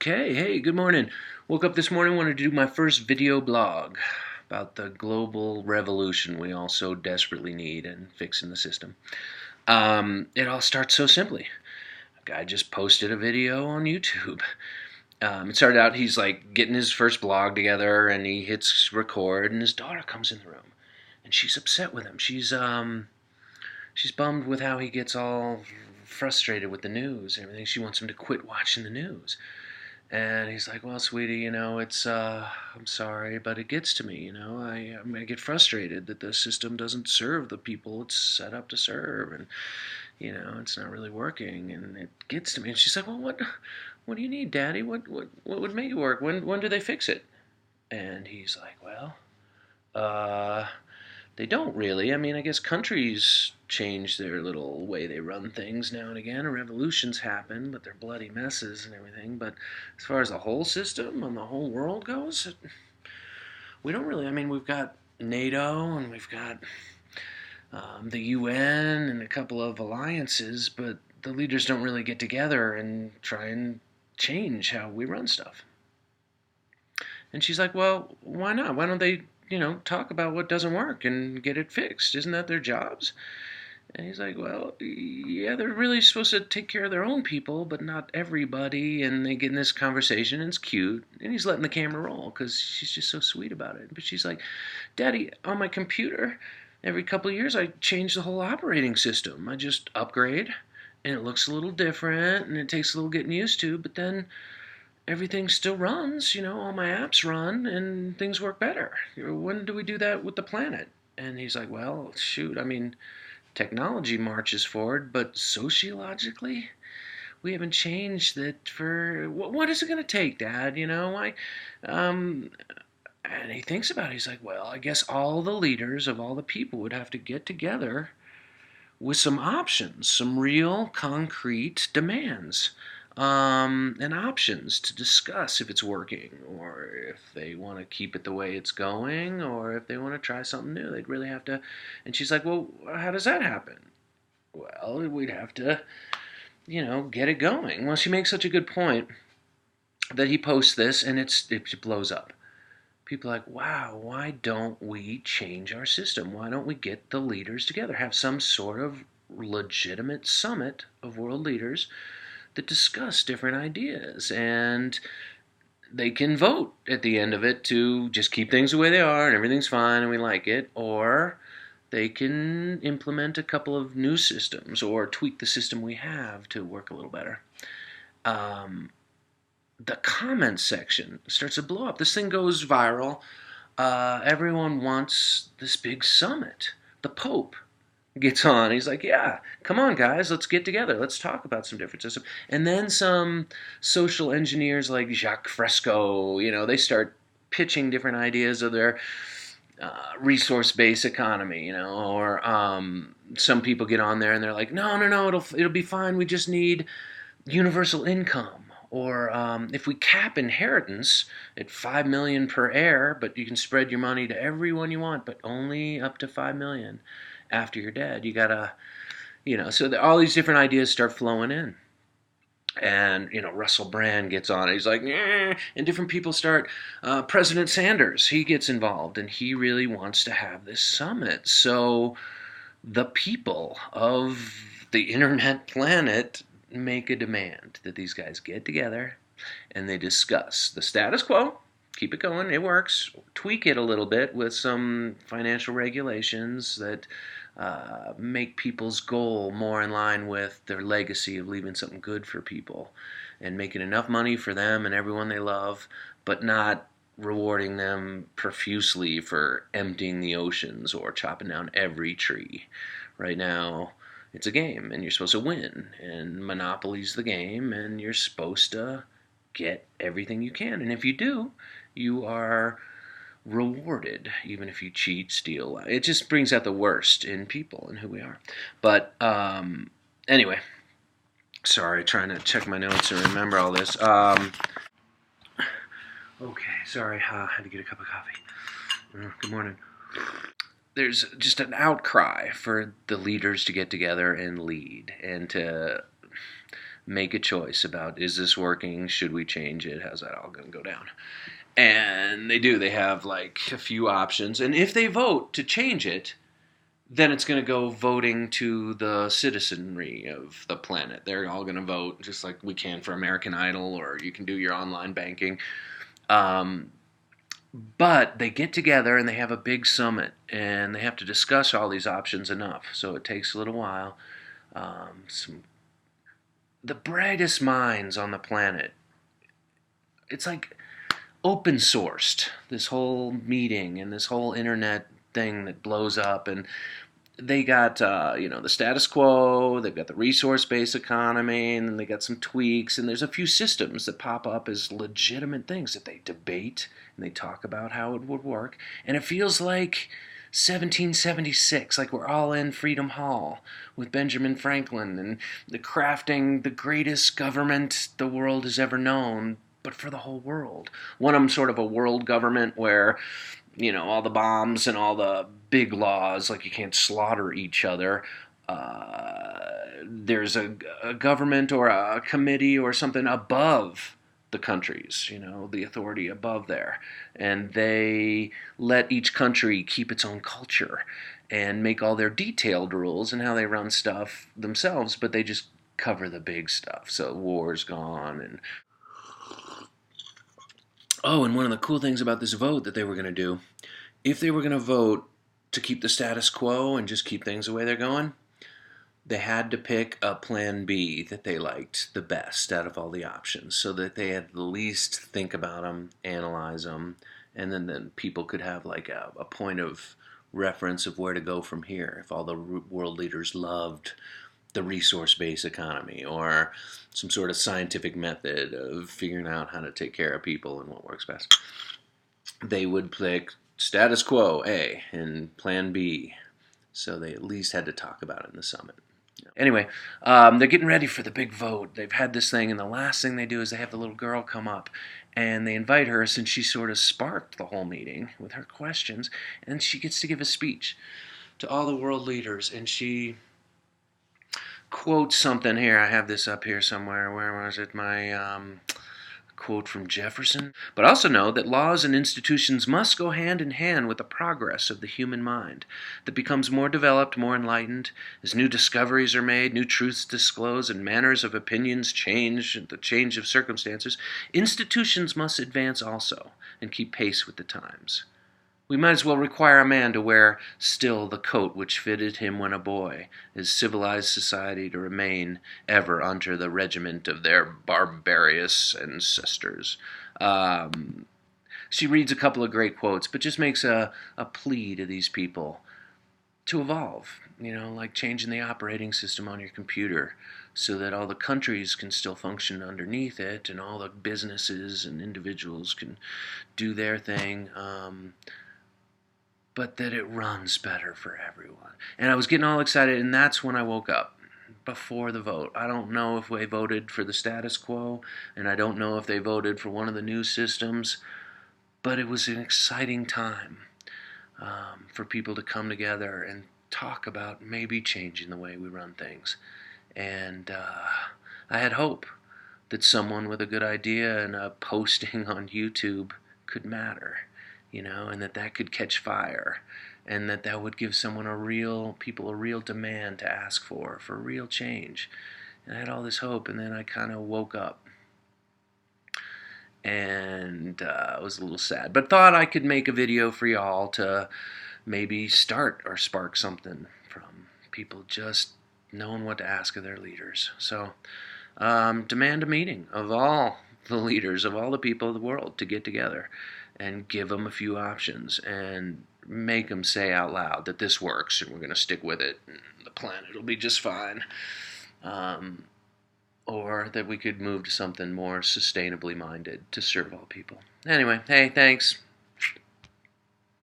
Okay, hey, good morning. Woke up this morning, wanted to do my first video blog about the global revolution we all so desperately need in fixing the system. It all starts so simply. A guy just posted a video on YouTube. It started out, he's like getting his first blog together, and he hits record, and his daughter comes in the room, and she's upset with him. She's bummed with how he gets all frustrated with the news and everything. She wants him to quit watching the news. And he's like, well, sweetie, I'm sorry, but it gets to me, I get frustrated that the system doesn't serve the people it's set up to serve, and, it's not really working, and it gets to me. And she's like, well, what do you need, Daddy? What would make it work? When do they fix it? And he's like, well, uh, they don't really. I mean, I guess countries change their little way they run things now and again. Revolutions happen, but they're bloody messes and everything. But as far as the whole system and the whole world goes, we don't really. I mean, we've got NATO and we've got the UN and a couple of alliances, but the leaders don't really get together and try and change how we run stuff. And she's like, well, why not? Why don't they talk about what doesn't work and get it fixed? Isn't that their jobs? And he's like, well, yeah, they're really supposed to take care of their own people, but not everybody. And they get in this conversation, and it's cute. And he's letting the camera roll because she's just so sweet about it. But she's like, Daddy, on my computer, every couple of years I change the whole operating system. I just upgrade, and it looks a little different, and it takes a little getting used to, but then everything still runs, all my apps run, and things work better. When do we do that with the planet? And he's like, well, shoot, I mean, technology marches forward, but sociologically, we haven't changed that for, what is it going to take, Dad? And he thinks about it. He's like, well, I guess all the leaders of all the people would have to get together with some options, some real concrete demands, and options to discuss if it's working, or if they want to keep it the way it's going, or if they want to try something new. They'd really have to. And she's like, well, how does that happen? Well, we'd have to, get it going. Well, she makes such a good point that he posts this, and it blows up. People are like, wow, why don't we change our system? Why don't we get the leaders together, have some sort of legitimate summit of world leaders that discuss different ideas, and they can vote at the end of it to just keep things the way they are and everything's fine and we like it, or they can implement a couple of new systems or tweak the system we have to work a little better. The comments section starts to blow up. This thing goes viral. Everyone wants this big summit. The Pope gets on. He's like, yeah, come on, guys, let's get together. Let's talk about some different systems. And then some social engineers like Jacques Fresco, they start pitching different ideas of their resource-based economy, or some people get on there and they're like, no, it'll be fine. We just need universal income. Or if we cap inheritance at $5 million per heir, but you can spread your money to everyone you want, but only up to $5 million after you're dead. You gotta, so all these different ideas start flowing in. And, Russell Brand gets on it. He's like, nah. And different people start. President Sanders, he gets involved, and he really wants to have this summit. So the people of the internet planet make a demand that these guys get together and they discuss the status quo, keep it going, it works, tweak it a little bit with some financial regulations that make people's goal more in line with their legacy of leaving something good for people and making enough money for them and everyone they love, but not rewarding them profusely for emptying the oceans or chopping down every tree. Right now, it's a game, and you're supposed to win, and Monopoly's the game, and you're supposed to get everything you can. And if you do, you are rewarded, even if you cheat, steal. It just brings out the worst in people and who we are. But anyway, sorry, trying to check my notes and remember all this. Okay, sorry, I had to get a cup of coffee. Good morning. There's just an outcry for the leaders to get together and lead, and to make a choice about, is this working? Should we change it? How's that all going to go down? And they do. They have like a few options. And if they vote to change it, then it's going to go voting to the citizenry of the planet. They're all going to vote just like we can for American Idol, or you can do your online banking. Um, but they get together and they have a big summit and they have to discuss all these options enough. So it takes a little while. The brightest minds on the planet, it's like open sourced, this whole meeting and this whole internet thing that blows up. And they got the status quo, they've got the resource-based economy, and then they got some tweaks, and there's a few systems that pop up as legitimate things that they debate and they talk about how it would work. And it feels like 1776, like we're all in Freedom Hall with Benjamin Franklin and the crafting the greatest government the world has ever known, but for the whole world. One of them sort of a world government where all the bombs and all the big laws, like you can't slaughter each other. There's a government or a committee or something above the countries, the authority above there. And they let each country keep its own culture and make all their detailed rules and how they run stuff themselves, but they just cover the big stuff. So war's gone. And and one of the cool things about this vote that they were going to do, if they were going to vote to keep the status quo and just keep things the way they're going, they had to pick a plan B that they liked the best out of all the options, so that they had the least think about them, analyze them, and then people could have like a point of reference of where to go from here. If all the world leaders loved the resource-based economy or some sort of scientific method of figuring out how to take care of people and what works best, they would pick status quo A and plan B. So they at least had to talk about it in the summit. Anyway, they're getting ready for the big vote. They've had this thing, and the last thing they do is they have the little girl come up, and they invite her, since she sort of sparked the whole meeting with her questions, and she gets to give a speech to all the world leaders, and she quotes something here. I have this up here somewhere. Where was it? My quote from Jefferson. But also know that laws and institutions must go hand in hand with the progress of the human mind that becomes more developed, more enlightened. As new discoveries are made, new truths disclosed, and manners of opinions change, and the change of circumstances, institutions must advance also and keep pace with the times. We might as well require a man to wear still the coat which fitted him when a boy, as civilized society to remain ever under the regiment of their barbarous ancestors. She reads a couple of great quotes, but just makes a plea to these people to evolve, like changing the operating system on your computer so that all the countries can still function underneath it and all the businesses and individuals can do their thing. But that it runs better for everyone. And I was getting all excited, and that's when I woke up, before the vote. I don't know if they voted for the status quo, and I don't know if they voted for one of the new systems, but it was an exciting time for people to come together and talk about maybe changing the way we run things. And I had hope that someone with a good idea and a posting on YouTube could matter. And that could catch fire, and that would give people a real demand to ask for real change. And I had all this hope, and then I kind of woke up, and I was a little sad, but thought I could make a video for y'all to maybe start or spark something from people just knowing what to ask of their leaders. So demand a meeting of all the leaders of all the people of the world to get together and give them a few options and make them say out loud that this works and we're going to stick with it and the planet will be just fine. Or that we could move to something more sustainably minded to serve all people. Anyway, hey, thanks.